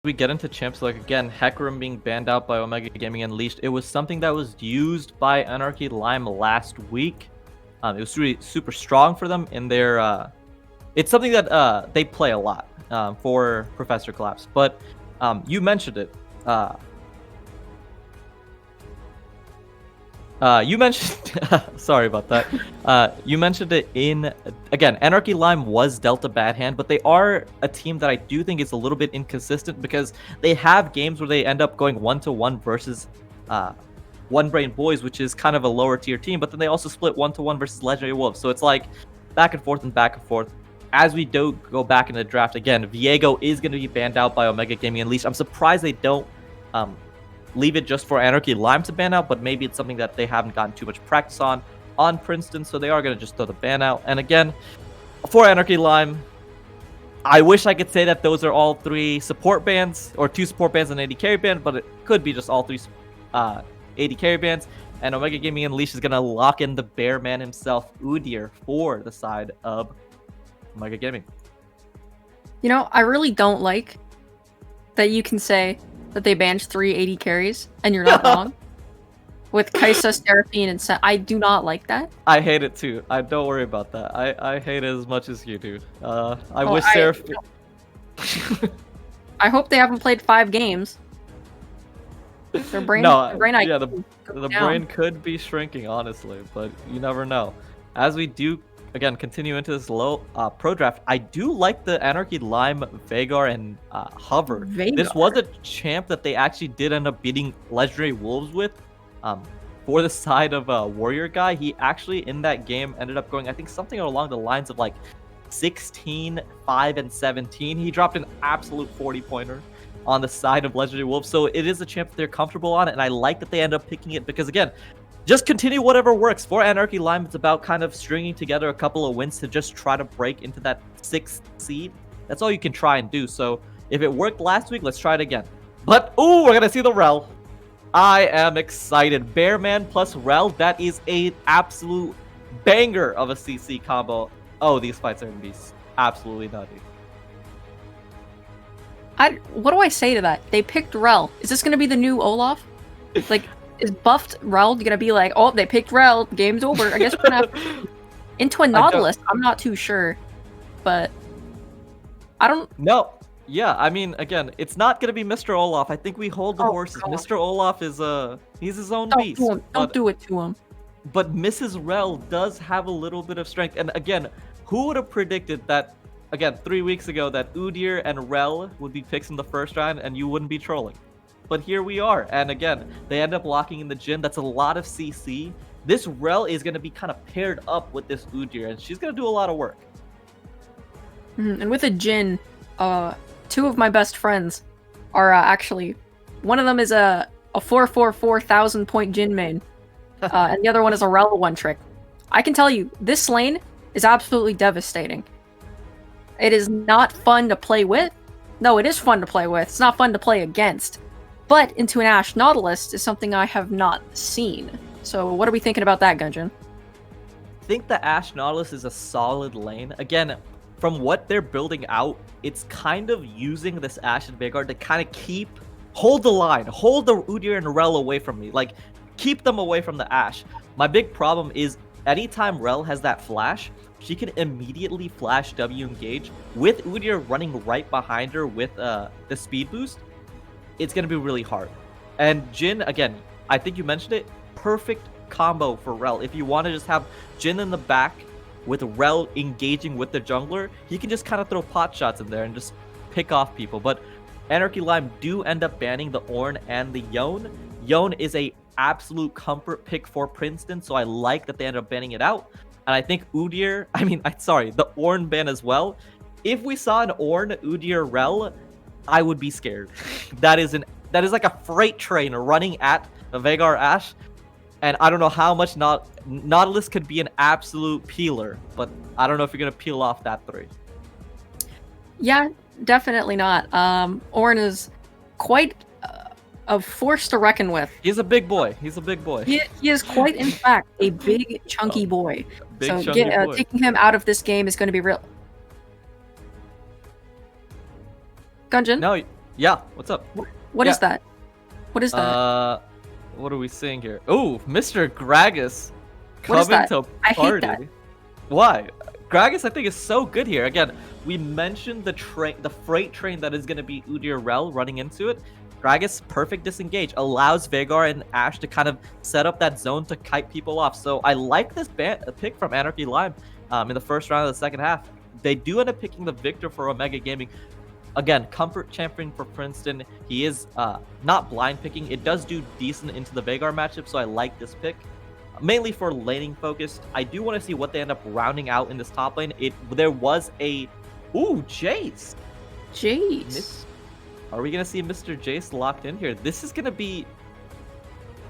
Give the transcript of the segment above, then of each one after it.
we get into champs, like again, Hecarim being banned out by Omega Gaming Unleashed, it was something that was used by Anarchy Lime last week. It was really super strong for them in their. It's something that they play a lot for Professor Collapse. But you mentioned it. You mentioned, sorry about that. You mentioned it in, again, Anarchy Lime was dealt a bad hand, but they are a team that I do think is a little bit inconsistent because they have games where they end up going 1-1 versus One Brain Boys, which is kind of a lower tier team, but then they also split 1-1 versus Legendary Wolves. So it's like back and forth and back and forth. As we do go back in the draft, again, Viego is going to be banned out by Omega Gaming Unleashed. I'm surprised they don't leave it just for Anarchy Lime to ban out, but maybe it's something that they haven't gotten too much practice on Princeton, so they are going to just throw the ban out. And again, for Anarchy Lime, I wish I could say that those are all 3 support bans, or 2 support bans and 80 carry bans, but it could be just all 3 80 carry bans. And Omega Gaming Unleashed is going to lock in the bear man himself, Udyr, for the side of Omega Gaming. You know, I really don't like that you can say that they banned 380 carries, and you're not wrong. With Kaisa, Seraphine, and I do not like that. I hate it too. Don't worry about that. I hate it as much as you do. I wish Seraphine... I hope they haven't played 5 games. Their brain, no, the brain could be shrinking, honestly, but you never know. As we do, again, continue into this low pro draft, I do like the Anarchy Lime, Veigar, and Hover. Veigar. This was a champ that they actually did end up beating Legendary Wolves with. For the side of Warrior Guy, he actually in that game ended up going, I think, something along the lines of like 16, 5, and 17. He dropped an absolute 40-pointer on the side of Legendary Wolves, so it is a champ that they're comfortable on, and I like that they end up picking it because, again, just continue whatever works. For Anarchy Lime, it's about kind of stringing together a couple of wins to just try to break into that 6th seed. That's all you can try and do. So if it worked last week, let's try it again. But, ooh, we're going to see the Rel. I am excited. Bearman plus Rel, that is an absolute banger of a CC combo. Oh, these fights are going to be absolutely nutty. What do I say to that? They picked Rel. Is this going to be the new Olaf? Like... Is buffed Rel gonna be like, oh, they picked Rel, game's over? I guess we're gonna have into a Nautilus. I'm not too sure, but I don't. No, yeah, I mean, again, it's not gonna be Mr. Olaf. I think we hold the horses. God. Mr. Olaf is he's his own beast. Don't do it to him. But Mrs. Rel does have a little bit of strength, and again, who would have predicted that? Again, 3 weeks ago, that Udyr and Rel would be picks in the first round, and you wouldn't be trolling. But here we are, and again, they end up locking in the Jhin. That's a lot of CC. This Rel is going to be kind of paired up with this Udyr, and she's going to do a lot of work. And with a Jhin, 2 of my best friends are actually... One of them is a 444,000 point Jhin main, and the other one is a Rel one-trick. I can tell you, this lane is absolutely devastating. It is not fun to play with. No, it is fun to play with. It's not fun to play against. But into an Ashe Nautilus is something I have not seen. So what are we thinking about that, Gungeon? I think the Ashe Nautilus is a solid lane. Again, from what they're building out, it's kind of using this Ashe and Veigar to kind of hold the line, hold the Udyr and Rel away from me. Like, keep them away from the Ashe. My big problem is anytime Rel has that flash, she can immediately flash W engage with Udyr running right behind her with the speed boost. It's going to be really hard. And Jhin, again, I think you mentioned it, perfect combo for Rel. If you want to just have Jhin in the back with Rel engaging with the jungler, he can just kind of throw pot shots in there and just pick off people. But Anarchy Lime do end up banning the Ornn and the Yone. Yone is a absolute comfort pick for Princeton, so I like that they end up banning it out. And I think the Ornn ban as well. If we saw an Ornn, Udyr, Rel, I would be scared. That is like a freight train running at the Veigar Ashe, and I don't know how much Nautilus could be an absolute peeler, but I don't know if you're gonna peel off that 3. Yeah, definitely not. Ornn is quite a force to reckon with. He's a big boy. He is quite, in fact, a big chunky boy. Taking him out of this game is going to be real. Gungeon? No, Yeah, what's up? What Yeah. is that? What is that? What are we seeing here? Oh, Mr. Gragas What is coming that? to I hate party. that. Why? Gragas, I think, is so good here. Again, we mentioned the freight train that is going to be Udyr Rel running into it. Gragas, perfect disengage, allows Vhagar and Ashe to kind of set up that zone to kite people off. So I like this pick from Anarchy Lime in the first round of the second half. They do end up picking the victor for Omega Gaming. Again, comfort champion for Princeton. He is not blind picking. It does do decent into the Vhagar matchup, so I like this pick. Mainly for laning focused. I do want to see what they end up rounding out in this top lane. There was a... Ooh, Jace! Jeez. Are we going to see Mr. Jace locked in here? This is going to be...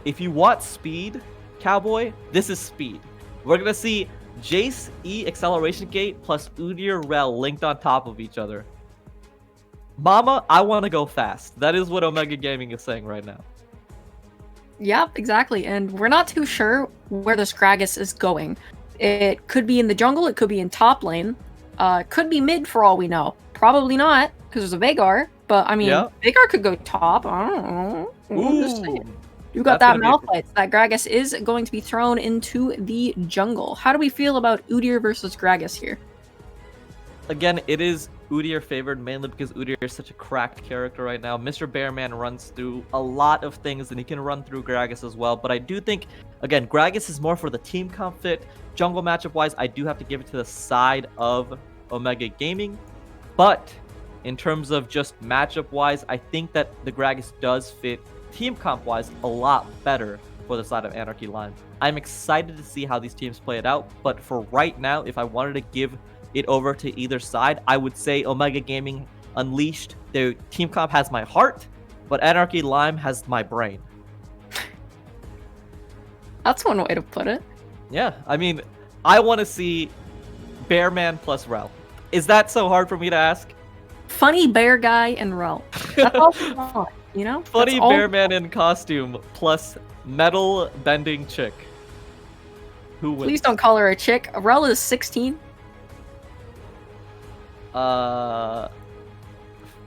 If you want speed, Cowboy, this is speed. We're going to see Jace E Acceleration Gate plus Udyr Rel linked on top of each other. Mama, I want to go fast. That is what Omega Gaming is saying right now. Yep, exactly. And we're not too sure where this Gragas is going. It could be in the jungle, it could be in top lane, could be mid for all we know. Probably not, because there's a Vhagar. But I mean, Yeah. Vhagar could go top. I don't know. I'm just saying. Ooh. You got That's that gonna be Malphite. That Gragas is going to be thrown into the jungle. How do we feel about Udyr versus Gragas here? Again, it is Udyr favored mainly because Udyr is such a cracked character right now. Mr. Bearman runs through a lot of things and he can run through Gragas as well. But I do think, again, Gragas is more for the team comp fit. Jungle matchup wise, I do have to give it to the side of Omega Gaming. But in terms of just matchup wise, I think that the Gragas does fit team comp wise a lot better for the side of Anarchy Line. I'm excited to see how these teams play it out. But for right now, if I wanted to give it over to either side, I would say Omega Gaming Unleashed. Their team comp has my heart, but Anarchy Lime has my brain. That's one way to put it. Yeah, I mean, I want to see Bearman plus Rel. Is that so hard for me to ask? Funny bear guy and Rel. That's all we want, you know? Funny That's all- Bearman in costume plus metal bending chick. Who wins? Please don't call her a chick. Rel is 16.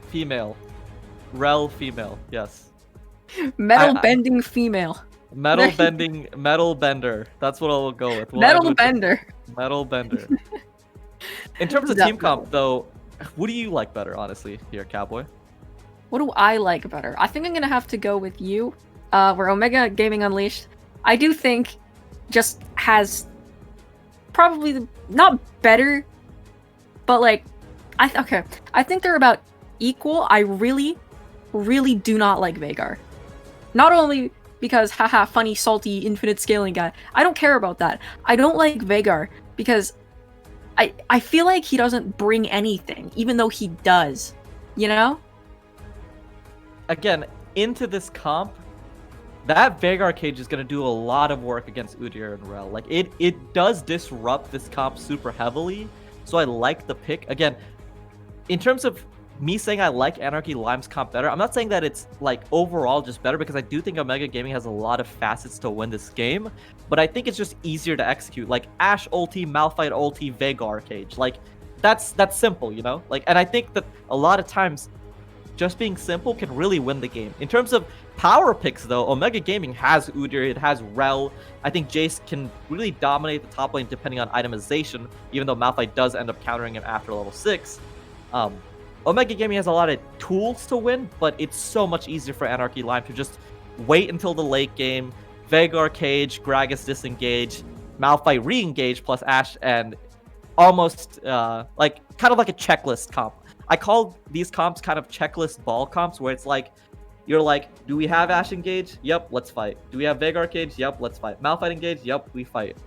Female. Rel female, yes. Metal bending female. Metal bending, metal bender. That's what I'll go with. Metal bender. Metal bender. In terms of team comp, though, what do you like better, honestly, here, Cowboy? What do I like better? I think I'm gonna have to go with you. Where Omega Gaming Unleashed, I do think just has probably not better, but like, I think they're about equal. I really do not like Vhagar. Not only because, haha, funny, salty, infinite scaling guy. I don't care about that. I don't like Vhagar because I feel like he doesn't bring anything, even though he does. You know? Again, into this comp, that Vhagar cage is going to do a lot of work against Udyr and Rel. Like, it does disrupt this comp super heavily, so I like the pick. Again, in terms of me saying I like Anarchy Lime's comp better, I'm not saying that it's like overall just better, because I do think Omega Gaming has a lot of facets to win this game, but I think it's just easier to execute. Like Ashe ulti, Malphite ulti, Vhagar cage. Like that's simple, you know? Like, and I think that a lot of times just being simple can really win the game. In terms of power picks though, Omega Gaming has Udyr, it has Rel. I think Jace can really dominate the top lane depending on itemization, even though Malphite does end up countering him after level 6. Omega Gaming has a lot of tools to win, but it's so much easier for Anarchy Lime to just wait until the late game, Vhagar cage, Gragas disengage, Malphite re-engage plus Ashe, and almost like kind of like a checklist comp. I call these comps kind of checklist ball comps, where it's like, you're like, do we have Ashe engage? Yep, let's fight. Do we have Vhagar cage? Yep, let's fight. Malphite engage? Yep, we fight.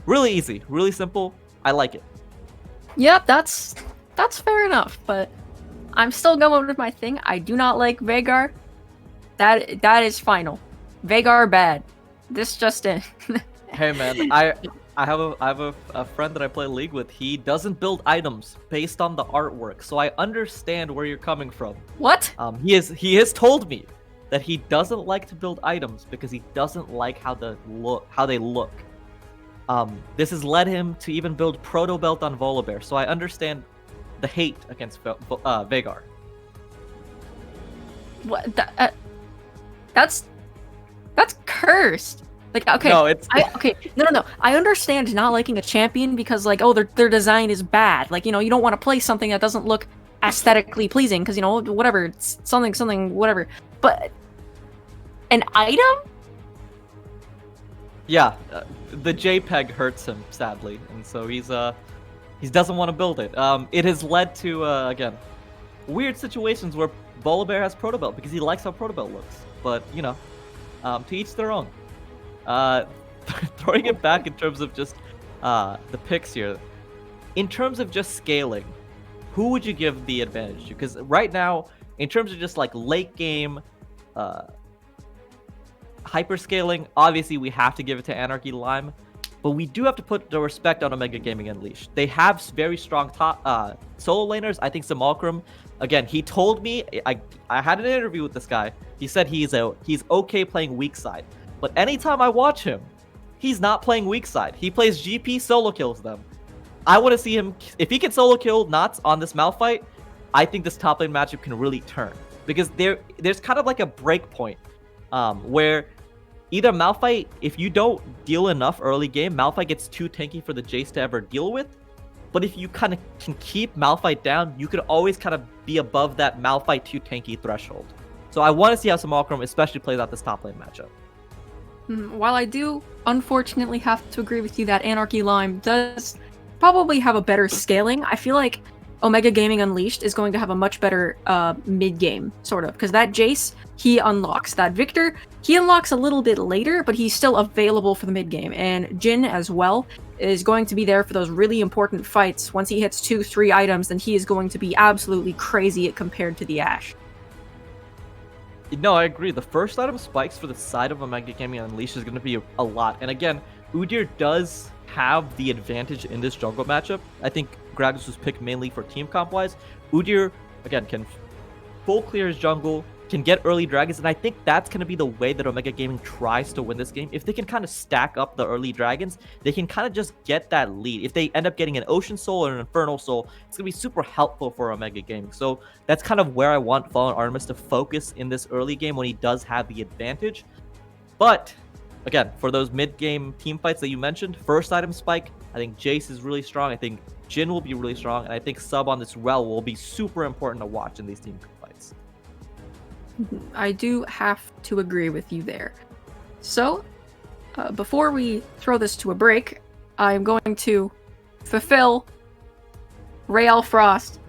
Really easy, really simple. I like it. Yep, that's fair enough, but I'm still going with my thing. I do not like Vhagar. That is final. Vhagar bad. This just in. Hey man, I have a friend that I play League with. He doesn't build items based on the artwork, so I understand where you're coming from. What? He has told me that he doesn't like to build items because he doesn't like how they look. This has led him to even build Proto Belt on Volibear, so I understand the hate against Vhagar. What? That's cursed. Like, okay, No, it's no. I understand not liking a champion because, like, oh, their design is bad. Like, you know, you don't want to play something that doesn't look aesthetically pleasing because, you know, whatever, it's something, whatever. But an item? yeah. The JPEG hurts him sadly, and so he doesn't want to build it. It has led to again weird situations where Volibear has Protobelt because he likes how Protobelt looks. But you know, to each their own. Throwing it back in terms of just the picks here, in terms of just scaling, who would you give the advantage to? Because right now, in terms of just like late game hyperscaling, obviously we have to give it to Anarchy Lime, but we do have to put the respect on Omega Gaming Unleashed. They have very strong top solo laners. I think Simulcrum, again, he told me, I had an interview with this guy. He said he's okay playing weak side, but anytime I watch him, he's not playing weak side. He plays GP, solo kills them. I want to see him, if he can solo kill Knots on this Malphite, I think this top lane matchup can really turn. Because there's kind of like a break point where either Malphite, if you don't deal enough early game, Malphite gets too tanky for the Jace to ever deal with. But if you kind of can keep Malphite down, you could always kind of be above that Malphite too tanky threshold. So I want to see how Simulcrum especially plays out this top lane matchup. While I do unfortunately have to agree with you that Anarchy Lime does probably have a better scaling, I feel like Omega Gaming Unleashed is going to have a much better mid-game, sort of. Because that Jace, he unlocks. That Victor, he unlocks a little bit later, but he's still available for the mid-game. And Jin, as well, is going to be there for those really important fights. Once he hits 2-3 items, then he is going to be absolutely crazy compared to the Ashe. No, I agree. The first item spikes for the side of Omega Gaming Unleashed is going to be a lot. And again, Udyr does have the advantage in this jungle matchup. I think Gragas was picked mainly for team comp wise. Udyr, again, can full clear his jungle, can get early dragons, and I think that's going to be the way that Omega Gaming tries to win this game. If they can kind of stack up the early dragons, they can kind of just get that lead. If they end up getting an Ocean Soul or an Infernal Soul, it's going to be super helpful for Omega Gaming. So that's kind of where I want Fallen Artemis to focus in this early game when he does have the advantage. But again, for those mid-game team fights that you mentioned, first item spike, I think Jace is really strong. I think Jin will be really strong, and I think sub on this Rel will be super important to watch in these team fights. I do have to agree with you there. So, before we throw this to a break, I'm going to fulfill Rael Frost.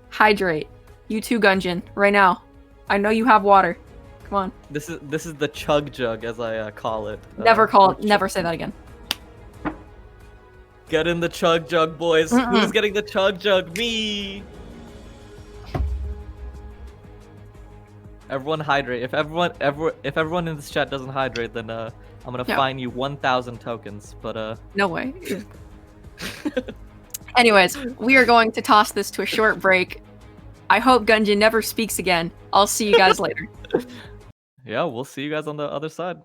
Hydrate. You too, Gungeon, right now. I know you have water. Come on. This is the chug jug, as I call it. Never say that again. Get in the chug jug, boys. Who's getting the chug jug? Me. Everyone hydrate. If everyone in this chat doesn't hydrate, then I'm gonna fine you 1,000 tokens. But no way. Anyways, we are going to toss this to a short break. I hope Gungeon never speaks again. I'll see you guys later. Yeah, we'll see you guys on the other side.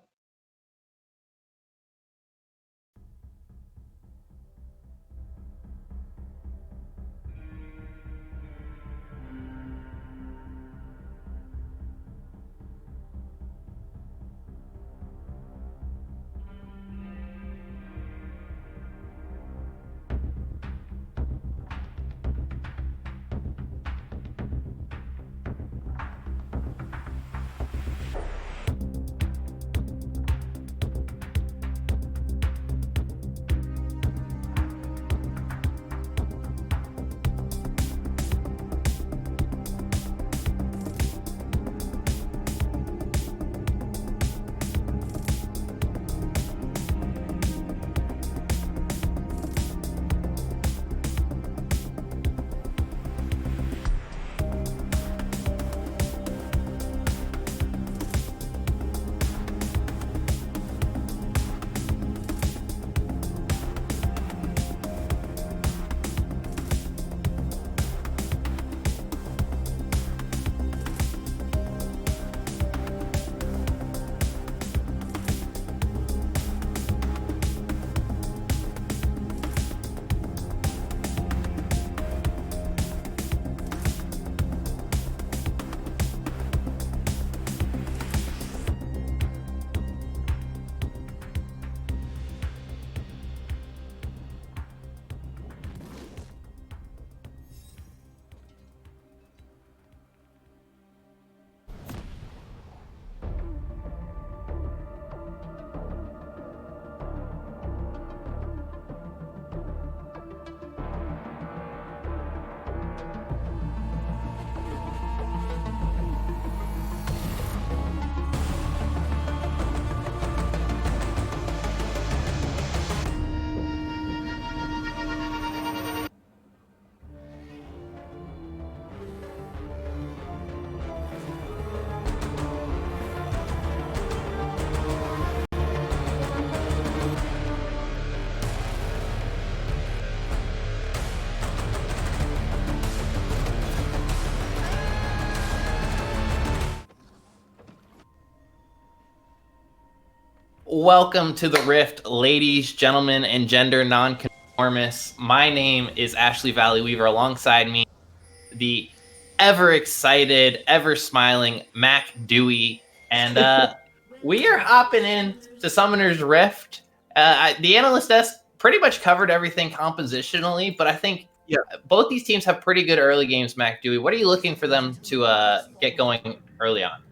Welcome to the Rift, ladies, gentlemen, and gender nonconformists. My name is Ashley Valley Weaver. Alongside me, the ever excited, ever smiling Mac Dewey, and we are hopping in to Summoner's Rift. The analyst desk pretty much covered everything compositionally, but I think both these teams have pretty good early games. Mac Dewey, what are you looking for them to get going early on?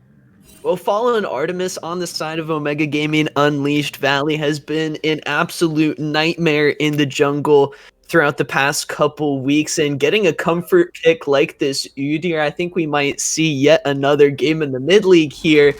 Well, Fallen Artemis on the side of Omega Gaming Unleashed Valley has been an absolute nightmare in the jungle throughout the past couple weeks, and getting a comfort pick like this Udyr, I think we might see yet another game in the mid league here.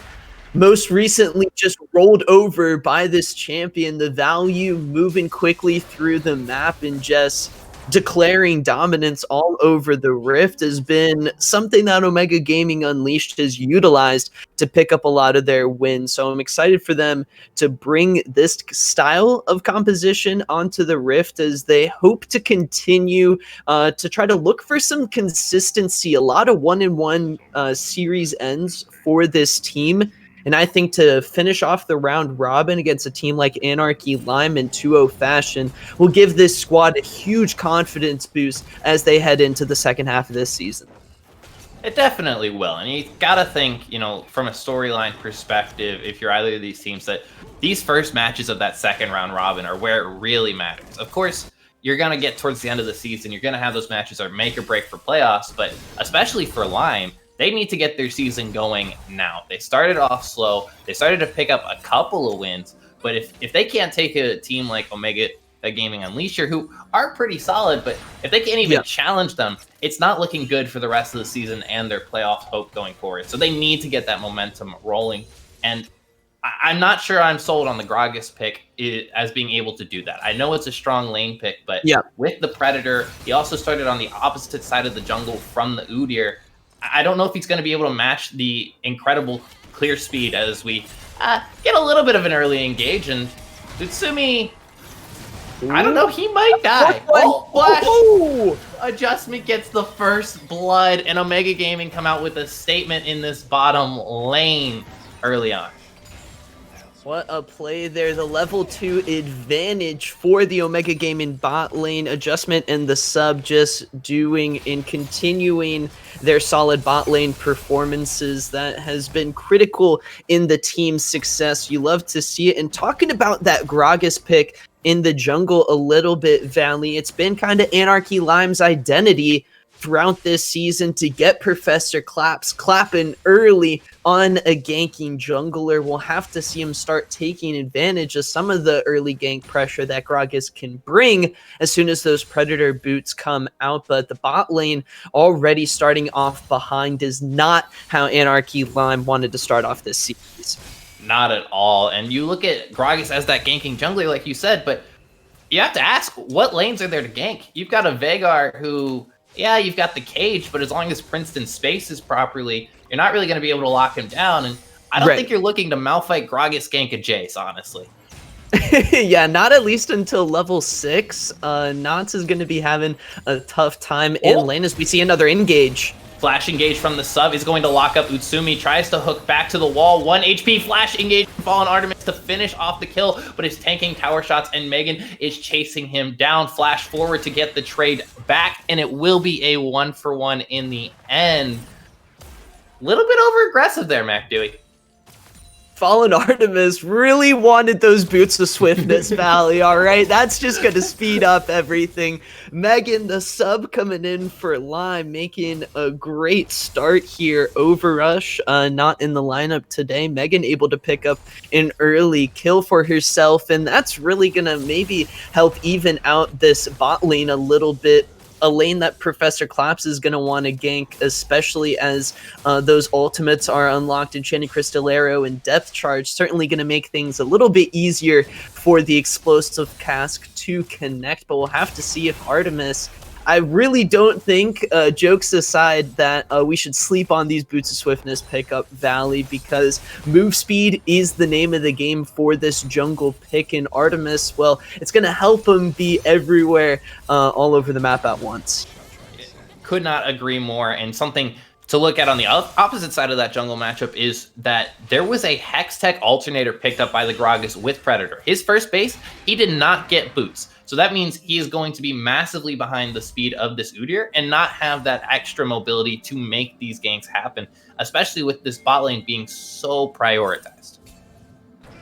Most recently just rolled over by this champion. The value moving quickly through the map and just declaring dominance all over the Rift has been something that Omega Gaming Unleashed has utilized to pick up a lot of their wins. So I'm excited for them to bring this style of composition onto the Rift as they hope to continue to try to look for some consistency. A lot of 1-in-1 series ends for this team. And I think to finish off the round robin against a team like Anarchy Lime in 2-0 fashion will give this squad a huge confidence boost as they head into the second half of this season. It definitely will. And you got to think, from a storyline perspective, if you're either of these teams, that these first matches of that second round robin are where it really matters. Of course, you're going to get towards the end of the season. You're going to have those matches that are make or break for playoffs, but especially for Lime, they need to get their season going now. They started off slow. They started to pick up a couple of wins. But if they can't take a team like Omega Gaming Unleashed, who are pretty solid, but if they can't even challenge them, it's not looking good for the rest of the season and their playoff hope going forward. So they need to get that momentum rolling. And I'm not sure I'm sold on the Gragas pick as being able to do that. I know it's a strong lane pick, but with the Predator, he also started on the opposite side of the jungle from the Udyr. I don't know if he's going to be able to match the incredible clear speed as we get a little bit of an early engage. And Utsumi, I don't know, he might die. Flash adjustment gets the first blood, and Omega Gaming come out with a statement in this bottom lane early on. What a play there. The level 2 advantage for the Omega Gaming bot lane adjustment, and the sub just doing and continuing their solid bot lane performances. That has been critical in the team's success. You love to see it. And talking about that Gragas pick in the jungle a little bit, Valley, it's been kind of Anarchy Lime's identity throughout this season to get Professor clapping early on a ganking jungler. We'll have to see him start taking advantage of some of the early gank pressure that Gragas can bring as soon as those Predator boots come out. But the bot lane already starting off behind is not how Anarchy Lime wanted to start off this series. Not at all. And you look at Gragas as that ganking jungler, like you said, but you have to ask, what lanes are there to gank? You've got a Veigar who, you've got the cage, but as long as Princeton spaces properly, you're not really going to be able to lock him down. And I don't think you're looking to Malphite Gragas gank a Jace, honestly. Yeah, not at least until level 6. Nance is going to be having a tough time in lane as we see another engage. Flash engage from the sub is going to lock up Utsumi, tries to hook back to the wall. 1 HP flash engage from Fallen Artemis to finish off the kill, but is tanking tower shots, and Megan is chasing him down. Flash forward to get the trade back, and it will be a 1-for-1 in the end. Little bit over aggressive there, Mac Dewey. Fallen Artemis really wanted those boots of swiftness, Valley, all right? That's just going to speed up everything. Megan, the sub coming in for Lime, making a great start here. Overrush, not in the lineup today. Megan able to pick up an early kill for herself, and that's really going to maybe help even out this bot lane a little bit. A lane that Professor Claps is going to want to gank, especially as those ultimates are unlocked in Enchanted Crystallero and Depth Charge. Certainly going to make things a little bit easier for the Explosive Cask to connect, but we'll have to see if Artemis... I really don't think, jokes aside, that we should sleep on these Boots of Swiftness pickup, Valley, because move speed is the name of the game for this jungle pick, and Artemis, well, it's going to help him be everywhere all over the map at once. Could not agree more, and something to look at on the opposite side of that jungle matchup is that there was a Hextech alternator picked up by the Gragas with Predator. His first base, he did not get boots. So that means he is going to be massively behind the speed of this Udyr and not have that extra mobility to make these ganks happen, especially with this bot lane being so prioritized.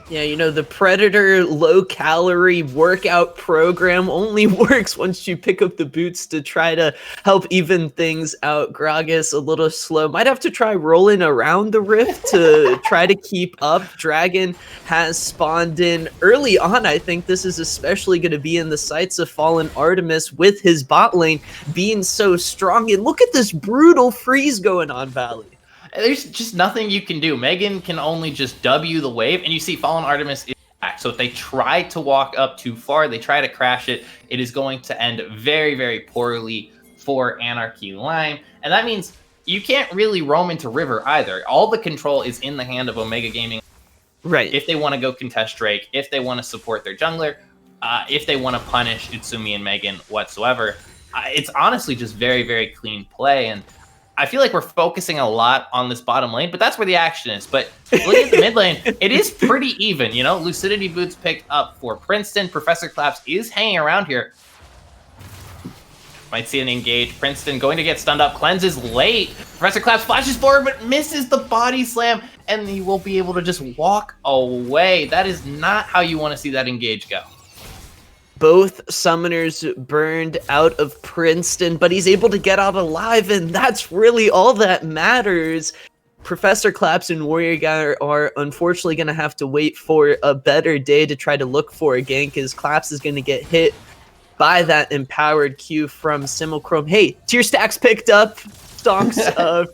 Yeah, you know, the Predator low-calorie workout program only works once you pick up the boots to try to help even things out. Gragas a little slow. Might have to try rolling around the rift to try to keep up. Dragon has spawned in early on. I think this is especially going to be in the sights of Fallen Artemis with his bot lane being so strong. And look at this brutal freeze going on, Valley. There's just nothing you can do. Megan can only just W the wave, and you see Fallen Artemis is back. So if they try to walk up too far, they try to crash it, it is going to end very, very poorly for Anarchy Lime. And that means you can't really roam into River either. All the control is in the hand of Omega Gaming. Right. If they want to go contest Drake, if they want to support their jungler, if they want to punish Utsumi and Megan whatsoever. It's honestly just very, very clean play. And I feel like we're focusing a lot on this bottom lane, but that's where the action is. But looking at the mid lane, it is pretty even. You know, Lucidity Boots picked up for Princeton. Professor Claps is hanging around here. Might see an engage. Princeton going to get stunned up. Cleanses late. Professor Claps flashes forward, but misses the body slam, and he will be able to just walk away. That is not how you want to see that engage go. Both summoners burned out of Princeton, but he's able to get out alive, and that's really all that matters. Professor Claps and Warrior Guy are unfortunately going to have to wait for a better day to try to look for a gank, as Claps is going to get hit by that empowered Q from Simulchrome. Hey, tier stacks picked up. Stonks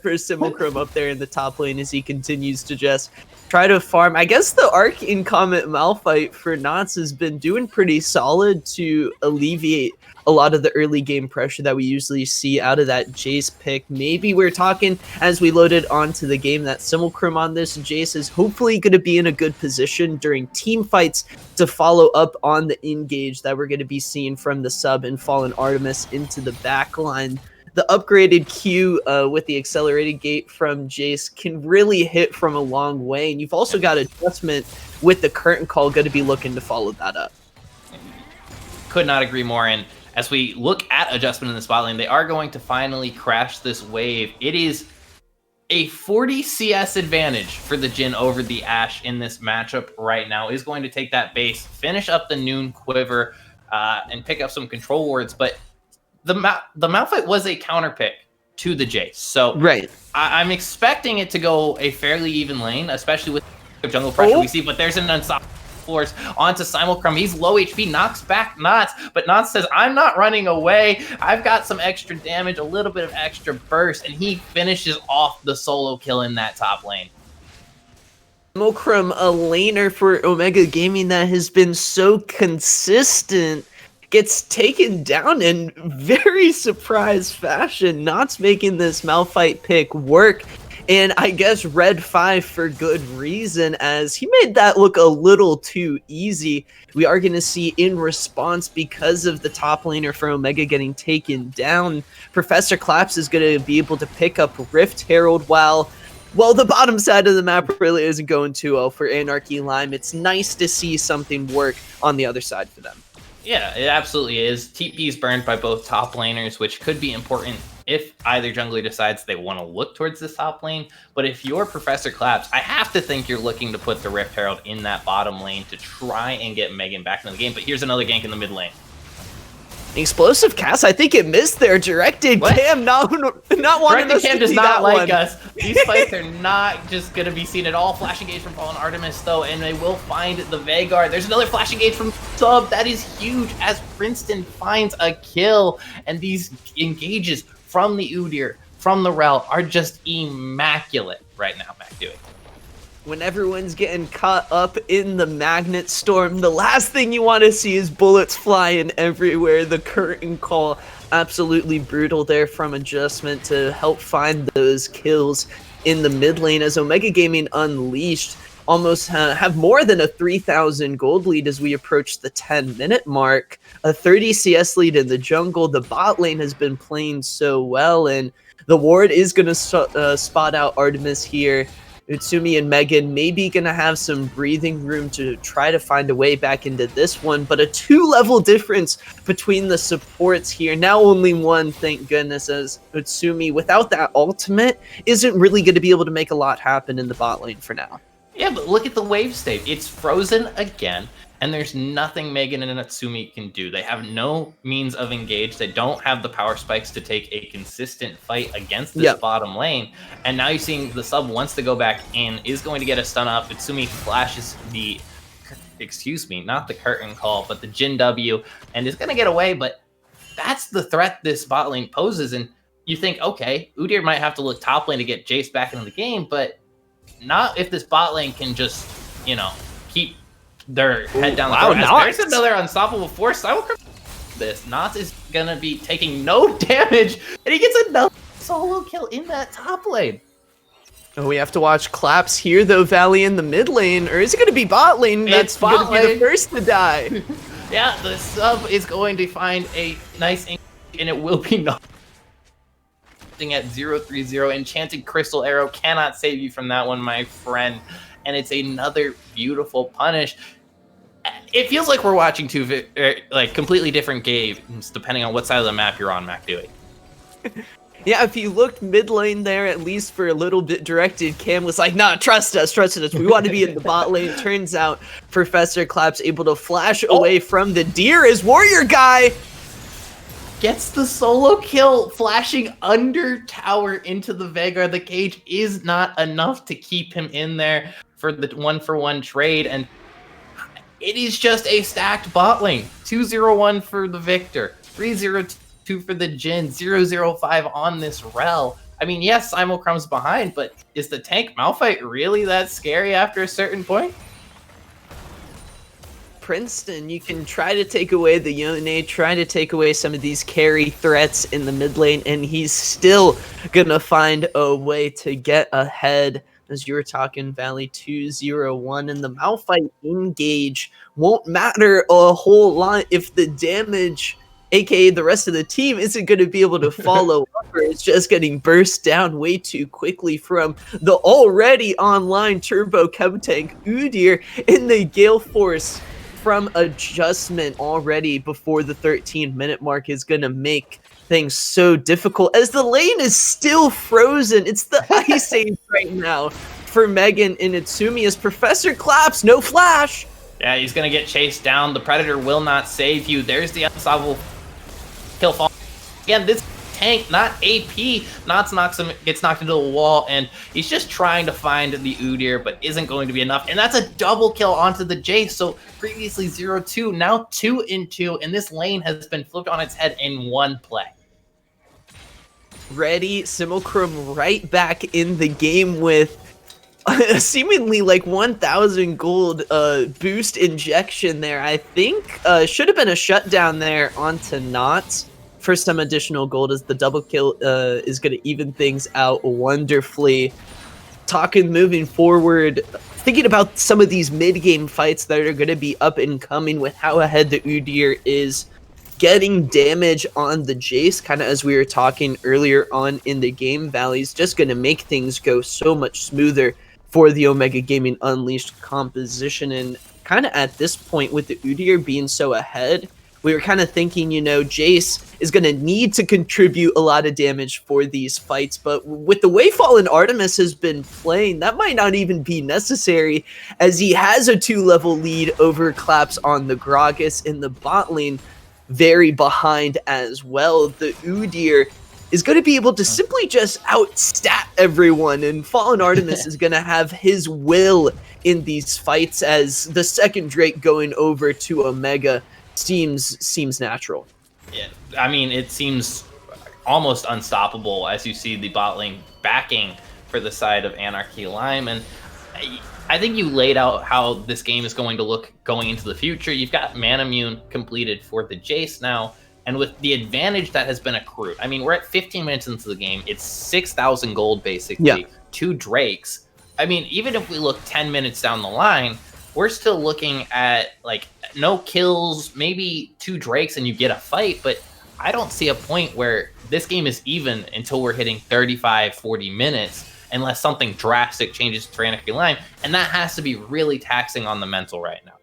for Simulchrome up there in the top lane as he continues to just try to farm. I guess the Arcane Comet Malphite for Knots has been doing pretty solid to alleviate a lot of the early game pressure that we usually see out of that Jace pick. Maybe we're talking as we loaded onto the game that Simulchrome on this Jace is hopefully going to be in a good position during team fights to follow up on the engage that we're going to be seeing from the sub and Fallen Artemis into the backline. The upgraded Q with the accelerated gate from Jace can really hit from a long way. And you've also got adjustment with the curtain call going to be looking to follow that up. Could not agree more. And as we look at adjustment in the spot lane, they are going to finally crash this wave. It is a 40 CS advantage for the Jhin over the Ashe in this matchup right now. Is going to take that base, finish up the Noon Quiver, and pick up some control wards. But the Malphite was a counter pick to the Jace. So right. I'm expecting it to go a fairly even lane, especially with the jungle pressure we see. But there's an unstoppable force onto Simulchrome. He's low HP, knocks back Knots, but Knots says, I'm not running away. I've got some extra damage, a little bit of extra burst, and he finishes off the solo kill in that top lane. Simulchrome, a laner for Omega Gaming that has been so consistent, gets taken down in very surprise fashion. Knots making this Malphite pick work, and I guess red 5 for good reason, as he made that look a little too easy. We are going to see in response, because of the top laner for Omega getting taken down, Professor Claps is going to be able to pick up Rift Herald, while the bottom side of the map really isn't going too well for Anarchy Lime. It's nice to see something work on the other side for them. Yeah, it absolutely is. TP is burned by both top laners, which could be important if either jungler decides they want to look towards this top lane. But if you're Professor Claps, I have to think you're looking to put the Rift Herald in that bottom lane to try and get Megan back into the game. But here's another gank in the mid lane. Explosive cast, I think it missed there. Directed What? Cam not wanting Directed us Cam to does see not that like one. us. These fights are not just going to be seen at all. Flash engage from Fallen Artemis, though, and they will find the Vanguard. There's another flash engage from Sub. That is huge as Princeton finds a kill. And these engages from the Udyr, from the Rel, are just immaculate right now, Mac Dewey. When everyone's getting caught up in the magnet storm, the last thing you want to see is bullets flying everywhere. The curtain call, absolutely brutal there from adjustment to help find those kills in the mid lane, as Omega Gaming Unleashed almost have more than a 3,000 gold lead as we approach the 10-minute mark. A 30 CS lead in the jungle. The bot lane has been playing so well, and The ward is going to spot out Artemis here. Utsumi and Megan maybe going to have some breathing room to try to find a way back into this one, but a 2-level difference between the supports here. Now only one, thank goodness, as Utsumi, without that ultimate, isn't really going to be able to make a lot happen in the bot lane for now. Yeah, but look at the wave state. It's frozen again, and there's nothing Megan and Natsumi can do. They have no means of engage. They don't have the power spikes to take a consistent fight against this bottom lane. And now you're seeing the sub wants to go back in, is going to get a stun up. Natsumi flashes the, excuse me, not the curtain call, but the Jin W, and is going to get away. But that's the threat this bot lane poses. And you think, okay, Udyr might have to look top lane to get Jace back into the game, but not if this bot lane can just, you know, keep their head down the throat. There's another unstoppable force. I will this. Knots is gonna be taking no damage, and he gets another solo kill in that top lane. Oh, we have to watch Claps here, though, Valley in the mid lane, or is it going to be bot lane that's going to be the first to die? Yeah, the sub is going to find a nice and it will be not. At 0-3-0, Enchanted Crystal Arrow cannot save you from that one, my friend. And it's another beautiful punish. It feels like we're watching two like completely different games, depending on what side of the map you're on, Mac Dewey. Yeah, if you looked mid lane there, at least for a little bit directed, Cam was like, nah, trust us. We want to be in the bot lane. Turns out Professor Claps able to flash away from the deer as Warrior Guy gets the solo kill, flashing under tower into the Vanguard. The cage is not enough to keep him in there for the 1-for-1 trade, and it is just a stacked bot lane. 2-0-1 for the Victor, 3-0-2 for the Jin, 0-0-5 on this Rel. I mean, yes, Simulcrum's behind, but is the tank Malphite really that scary after a certain point? Princeton, you can try to take away the Yone, try to take away some of these carry threats in the mid lane, and he's still gonna find a way to get ahead. As you were talking, Valley 2-0-1, and the Malphite engage won't matter a whole lot if the damage, aka the rest of the team, isn't going to be able to follow up, or it's just getting burst down way too quickly from the already online turbo chem tank Udyr in the Gale Force. From adjustment already before the 13-minute mark is going to make things so difficult as the lane is still frozen. It's the ice age right now for Megan and Itsumi as Professor Claps, no flash. Yeah, he's going to get chased down. The Predator will not save you. There's the unstoppable kill fall. Again, this tank, not AP. Knots gets knocked into the wall, and he's just trying to find the Udyr, but isn't going to be enough. And that's a double kill onto the Jace. So previously 0-2, now 2-2, and this lane has been flipped on its head in one play. Ready, Simulcrum right back in the game with seemingly like 1,000 gold boost injection there. I think should have been a shutdown there onto Knots for some additional gold, as the double kill is going to even things out wonderfully. Talking moving forward, thinking about some of these mid-game fights that are going to be up and coming with how ahead the Udyr is, getting damage on the Jace, kind of as we were talking earlier on in the game. Valley's just going to make things go so much smoother for the Omega Gaming Unleashed composition. And kind of at this point, with the Udyr being so ahead, we were kind of thinking, you know, Jace is going to need to contribute a lot of damage for these fights, but with the way Fallen Artemis has been playing, that might not even be necessary, as he has a 2-level lead over Claps on the Gragas in the bot lane, very behind as well. The Udyr is going to be able to simply just outstat everyone, and Fallen Artemis is going to have his will in these fights, as the second Drake going over to Omega seems natural. Yeah, I mean, it seems almost unstoppable as you see the bot lane backing for the side of Anarchy Lime, and I think you laid out how this game is going to look going into the future. You've got Manamune completed for the Jace now, and with the advantage that has been accrued, I mean, we're at 15 minutes into the game. It's 6,000 gold, basically, 2 Drakes. I mean, even if we look 10 minutes down the line, we're still looking at, like, no kills, maybe 2 Drakes and you get a fight, but I don't see a point where this game is even until we're hitting 35, 40 minutes, unless something drastic changes for Anarchy Line, and that has to be really taxing on the mental right now.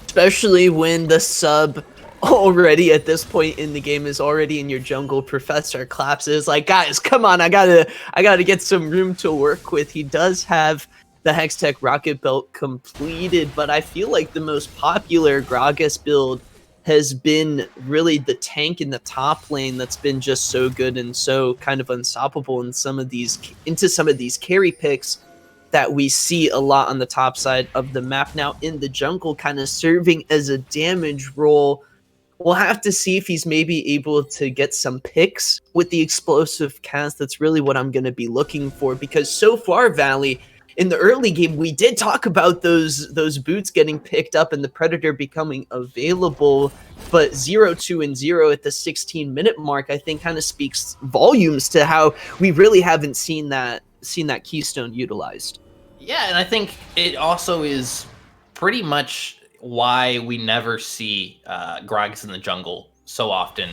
Especially when the sub already at this point in the game is already in your jungle. Professor Claps is like, guys, come on, I gotta get some room to work with. He does have the Hextech Rocket Belt completed, but I feel like the most popular Gragas build has been really the tank in the top lane that's been just so good and so kind of unstoppable in some of these carry picks that we see a lot on the top side of the map. Now in the jungle, kind of serving as a damage role. We'll have to see if he's maybe able to get some picks with the explosive cast. That's really what I'm going to be looking for, because so far, Valley, in the early game, we did talk about those boots getting picked up and the Predator becoming available, but 0-2 and 0 at the 16-minute mark, I think kind of speaks volumes to how we really haven't seen that keystone utilized. Yeah, and I think it also is pretty much why we never see Gragas in the jungle so often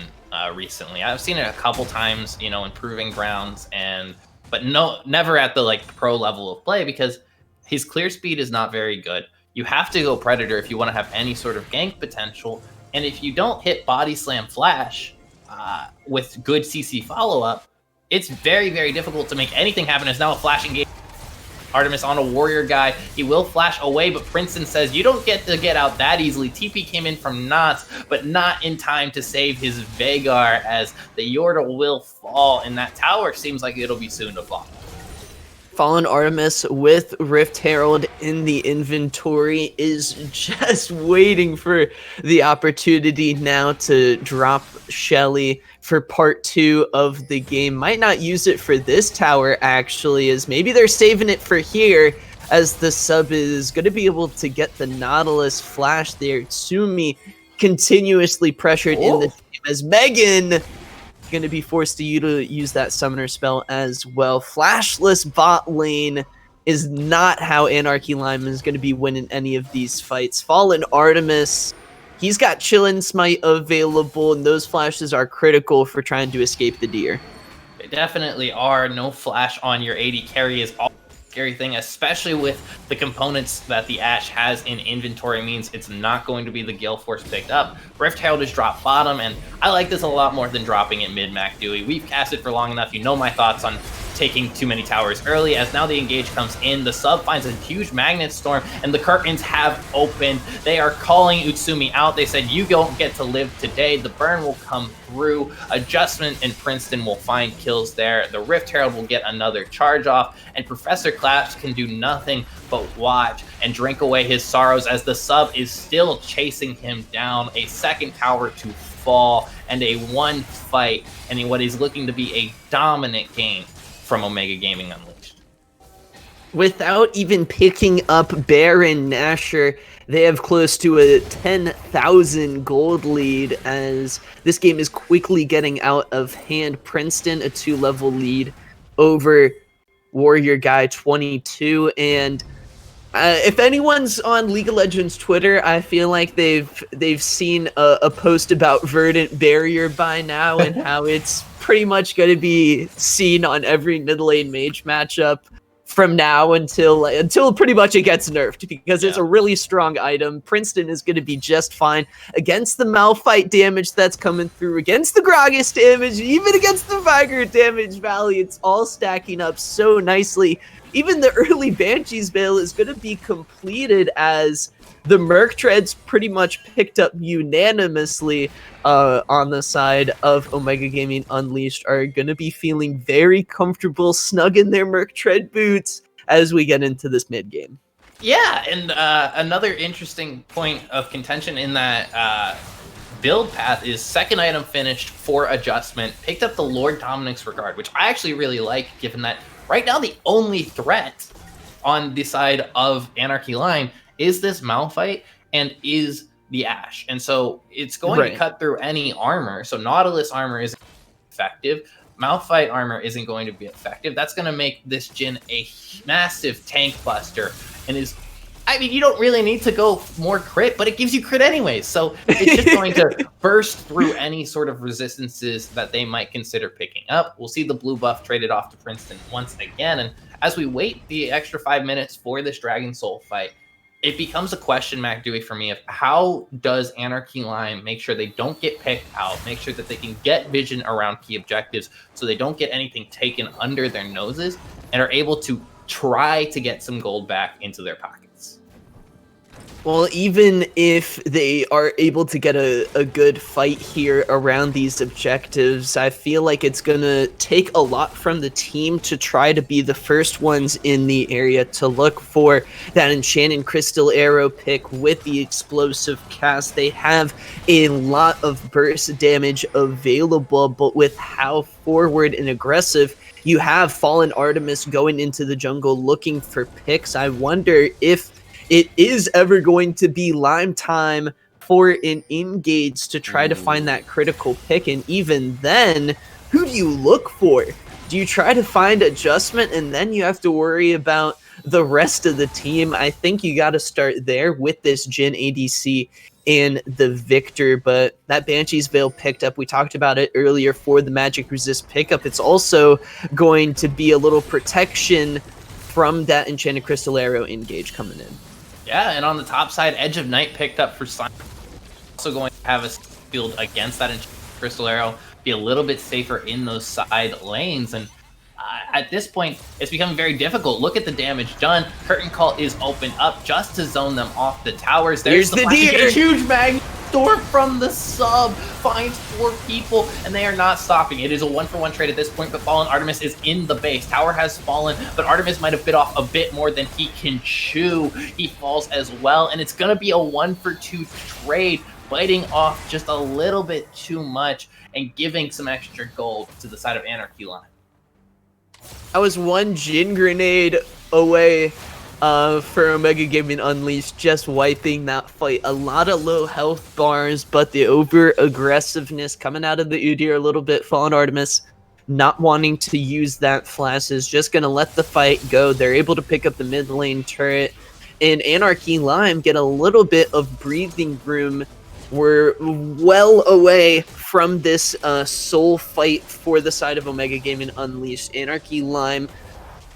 recently. I've seen it a couple times, in Proving Grounds, but never at the pro level of play, because his clear speed is not very good. You have to go Predator if you want to have any sort of gank potential, and if you don't hit Body Slam Flash with good CC follow-up, it's very, very difficult to make anything happen. It's now a flashing game. Artemis on a warrior guy. He will flash away, but Princeton says you don't get to get out that easily. TP came in from Knots, but not in time to save his Veigar, as the Yordle will fall, and that tower seems like it'll be soon to fall. Fallen Artemis with Rift Herald in the inventory is just waiting for the opportunity now to drop Shelly for part 2 of the game. Might not use it for this tower, actually, as maybe they're saving it for here, as the sub is going to be able to get the Nautilus flash there. Tsumi continuously pressured in the game, as Megan going to be forced to use that summoner spell as well. Flashless bot lane is not how Anarchy Lyman is going to be winning any of these fights. Fallen Artemis, he's got Chill and Smite available, and those flashes are critical for trying to escape the deer. They definitely are. No flash on your AD carry is all scary thing, especially with the components that the Ashe has in inventory, means it's not going to be the Gale Force picked up. Rift Herald is dropped bottom, and I like this a lot more than dropping it mid-Mac Dewey. We've casted for long enough. You know my thoughts on taking too many towers early, as now the engage comes in. The sub finds a huge magnet storm, and the curtains have opened. They are calling Utsumi out. They said, you don't get to live today. The burn will come through. Adjustment and Princeton will find kills there. The Rift Herald will get another charge off, and Professor Claps can do nothing but watch and drink away his sorrows, as the sub is still chasing him down. A second tower to fall, and a one fight, and in what is looking to be a dominant game from Omega Gaming Unleashed. Without even picking up Baron Nashor, they have close to a 10,000 gold lead, as this game is quickly getting out of hand. Princeton, a 2-level lead over Warrior Guy 22, and if anyone's on League of Legends Twitter, I feel like they've seen a post about Verdant Barrier by now, and how it's pretty much going to be seen on every mid lane mage matchup from now until pretty much it gets nerfed, because it's a really strong item. Princeton is going to be just fine against the Malphite damage that's coming through, against the Gragas damage, even against the Viger damage. Valley, it's all stacking up so nicely. Even the early Banshee's Veil is going to be completed, as the Merc Treads pretty much picked up unanimously on the side of Omega Gaming Unleashed are going to be feeling very comfortable, snug in their Merc Tread boots as we get into this mid game. Yeah, and another interesting point of contention in that build path is second item finished for adjustment, picked up the Lord Dominic's Regard, which I actually really like, given that right now the only threat on the side of Anarchy Line is this Malphite and is the Ashe. And so it's going to cut through any armor. So Nautilus armor isn't effective. Malphite armor isn't going to be effective. That's going to make this Jhin a massive tank buster, and is I mean, you don't really need to go more crit, but it gives you crit anyways. So it's just going to burst through any sort of resistances that they might consider picking up. We'll see the blue buff traded off to Princeton once again. And as we wait the extra 5 minutes for this Dragon Soul fight, it becomes a question, Mac Dewey, for me of how does Anarchy Lime make sure they don't get picked out, make sure that they can get vision around key objectives so they don't get anything taken under their noses and are able to try to get some gold back into their pockets. Well, even if they are able to get a good fight here around these objectives, I feel like it's going to take a lot from the team to try to be the first ones in the area to look for that Enchanted Crystal Arrow pick with the explosive cast. They have a lot of burst damage available, but with how forward and aggressive you have Fallen Artemis going into the jungle looking for picks, I wonder if it is ever going to be Lime time for an engage to try to find that critical pick. And even then, who do you look for? Do you try to find adjustment and then you have to worry about the rest of the team? I think you got to start there with this Jhin ADC and the Victor, but that Banshee's Veil picked up, we talked about it earlier for the Magic Resist pickup. It's also going to be a little protection from that Enchanted Crystal Arrow engage coming in. Yeah, and on the top side, Edge of Night picked up for Slime. Also going to have a field against that Crystal Arrow, be a little bit safer in those side lanes. And at this point, it's becoming very difficult. Look at the damage done. Curtain Call is opened up just to zone them off the towers. There's the deer. Huge mag storm from the sub, finds 4 people, and they are not stopping. It is a 1-for-1 trade at this point, but Fallen Artemis is in the base. Tower has fallen, but Artemis might have bit off a bit more than he can chew. He falls as well, and it's going to be a 1-for-2 trade, biting off just a little bit too much and giving some extra gold to the side of Anarchy Line. I was one Jhin grenade away for Omega Gaming Unleashed, just wiping that fight. A lot of low health bars, but the over aggressiveness coming out of the Udyr a little bit. Fallen Artemis not wanting to use that flash is just going to let the fight go. They're able to pick up the mid lane turret, and Anarchy Lime get a little bit of breathing room. We're well away from this soul fight for the side of Omega Gaming Unleashed. Anarchy Lime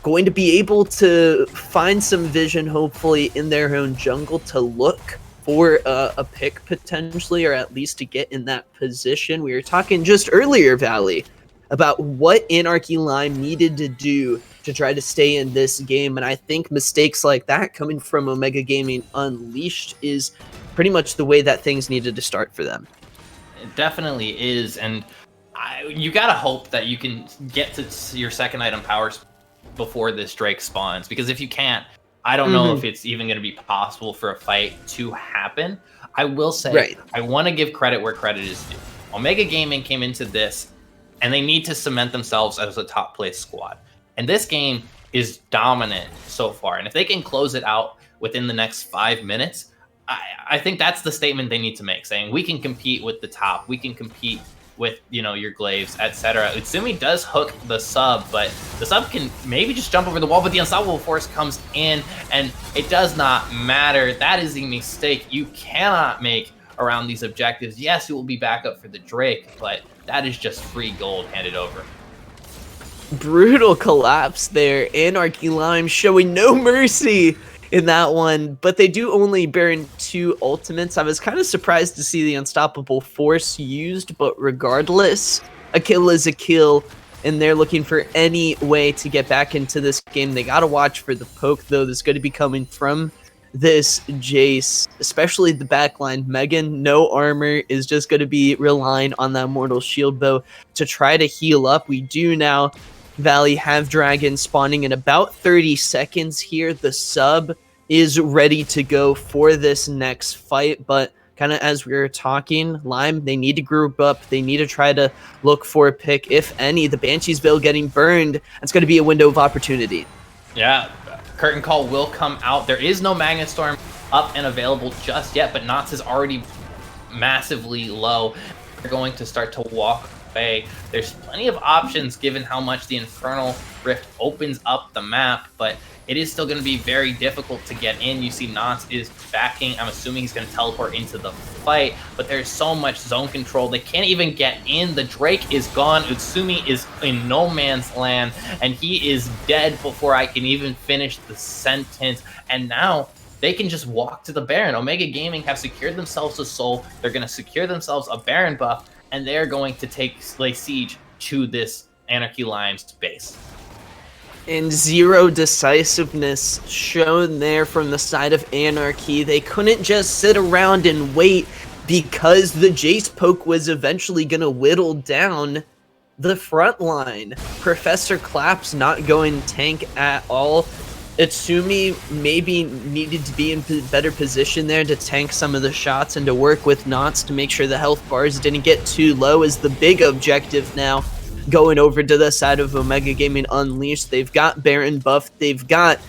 going to be able to find some vision, hopefully, in their own jungle to look for a pick potentially, or at least to get in that position. We were talking just earlier, Valley, about what Anarchy Lime needed to do to try to stay in this game, and I think mistakes like that coming from Omega Gaming Unleashed is pretty much the way that things needed to start for them. It definitely is, and you gotta hope that you can get to your second item powers before this Drake spawns, because if you can't, I don't know if it's even going to be possible for a fight to happen. I will say, I want to give credit where credit is due. Omega Gaming came into this, and they need to cement themselves as a top place squad. And this game is dominant so far. And if they can close it out within the next 5 minutes, I think that's the statement they need to make, saying we can compete with the top, we can compete with, you know, your Glaives, etc. Utsumi does hook the sub, but the sub can maybe just jump over the wall, but the Unstoppable Force comes in, and it does not matter. That is a mistake you cannot make around these objectives. Yes, it will be back up for the Drake, but that is just free gold handed over. Brutal collapse there. Anarchy Lime showing no mercy in that one, but they do only burn 2 ultimates. I was kind of surprised to see the Unstoppable Force used, but regardless, a kill is a kill, and they're looking for any way to get back into this game. They gotta watch for the poke, though, that's going to be coming from this Jace, especially the backline. Megan, no armor, is just going to be relying on that Mortal Shield bow to try to heal up. We do now, Valley, have Dragon spawning in about 30 seconds here. The sub is ready to go for this next fight, but kind of as we were talking, Lime, they need to group up. They need to try to look for a pick, if any. The Banshee's Veil getting burned. That's going to be a window of opportunity. Yeah, Curtain Call will come out. There is no Magnet Storm up and available just yet, but Knots is already massively low. They're going to start to walk away. There's plenty of options given how much the Infernal Rift opens up the map, but it is still going to be very difficult to get in. You see Knots is backing. I'm assuming he's going to teleport into the fight, but there's so much zone control. They can't even get in. The Drake is gone. Utsumi is in no man's land, and he is dead before I can even finish the sentence. And now they can just walk to the Baron. Omega Gaming have secured themselves a soul. They're going to secure themselves a Baron buff, and they're going to lay siege to this Anarchy Lime's base. And zero decisiveness shown there from the side of Anarchy. They couldn't just sit around and wait because the Jace poke was eventually going to whittle down the front line. Professor Clap's not going tank at all. Utsumi maybe needed to be in better position there to tank some of the shots and to work with Knots to make sure the health bars didn't get too low is the big objective now. Going over to the side of Omega Gaming Unleashed, they've got Baron buff, they've got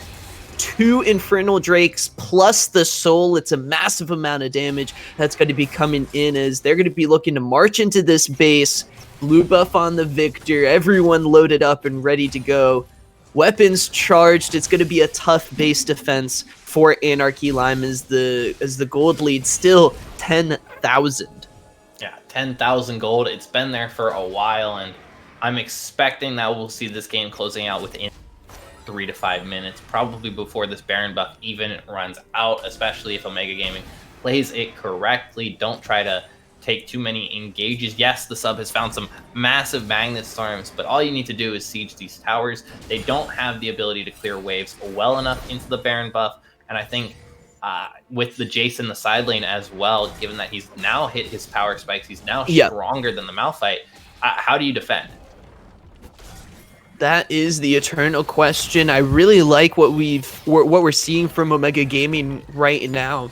2 Infernal Drakes plus the Soul. It's a massive amount of damage that's going to be coming in as they're going to be looking to march into this base. Blue buff on the Victor, everyone loaded up and ready to go. Weapons charged. It's going to be a tough base defense for Anarchy Lime as the gold lead still 10,000. Yeah, 10,000 gold. It's been there for a while, and I'm expecting that we'll see this game closing out within 3 to 5 minutes, probably before this Baron buff even runs out, especially if Omega Gaming plays it correctly. Don't try to take too many engages. Yes, the sub has found some massive Magnet Storms, but all you need to do is siege these towers. They don't have the ability to clear waves well enough into the Baron buff, and I think with the Jace in the side lane as well, given that he's now hit his power spikes, he's now stronger than the Malphite, how do you defend? That is the eternal question. I really like what we're seeing from Omega Gaming right now.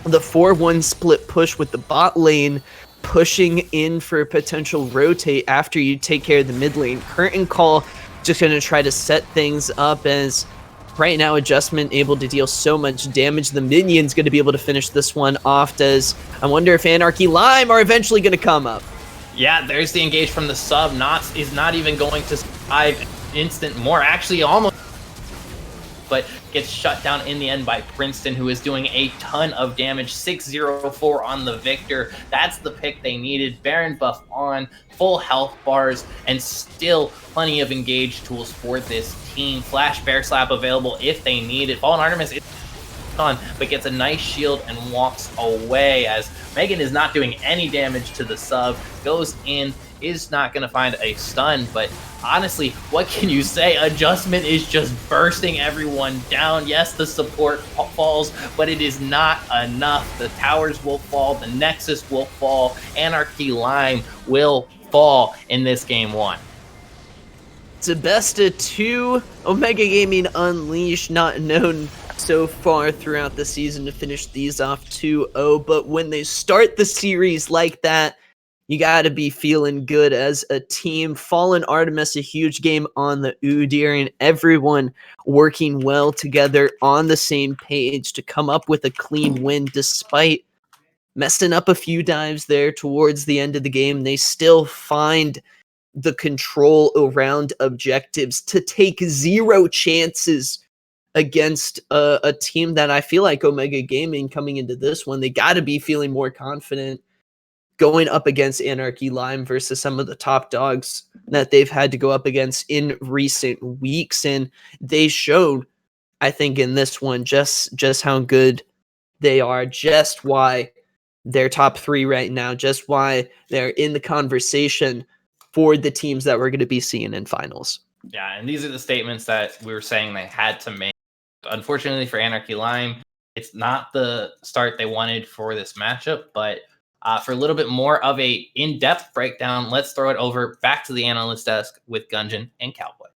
The 4-1 split push with the bot lane pushing in for a potential rotate after you take care of the mid lane. Curtain Call just going to try to set things up as right now Adjustment able to deal so much damage. The minion's going to be able to finish this one off. I wonder if Anarchy Lime are eventually going to come up. Yeah, there's the engage from the sub. Knots is not even going to survive instant more. Actually, almost. But gets shut down in the end by Princeton, who is doing a ton of damage. 604 on the Victor. That's the pick they needed. Baron buff on, full health bars, and still plenty of engage tools for this team. Flash Bear Slap available if they need it. Fallen Artemis is on, but gets a nice shield and walks away as Megan is not doing any damage to the sub. Goes in, is not going to find a stun, but honestly, what can you say? Adjustment is just bursting everyone down. Yes, the support falls, but it is not enough. The towers will fall, the Nexus will fall, Anarchy Lime will fall in this game 1. It's a best of 2. Omega Gaming Unleashed, not known so far throughout the season to finish these off 2-0, but when they start the series like that, you gotta be feeling good as a team. Fallen Artemis, a huge game on the Udyr, and everyone working well together on the same page to come up with a clean win despite messing up a few dives there towards the end of the game. They still find the control around objectives to take 0 chances against a team that I feel like Omega Gaming coming into this one, they got to be feeling more confident going up against Anarchy Lime versus some of the top dogs that they've had to go up against in recent weeks. And they showed, I think, in this one, just how good they are, just why they're top 3 right now, just why they're in the conversation for the teams that we're going to be seeing in finals. Yeah, and these are the statements that we were saying they had to make. Unfortunately for Anarchy Lime, it's not the start they wanted for this matchup, but for a little bit more of a in-depth breakdown, let's throw it over back to the analyst desk with Gungeon and Cowboy.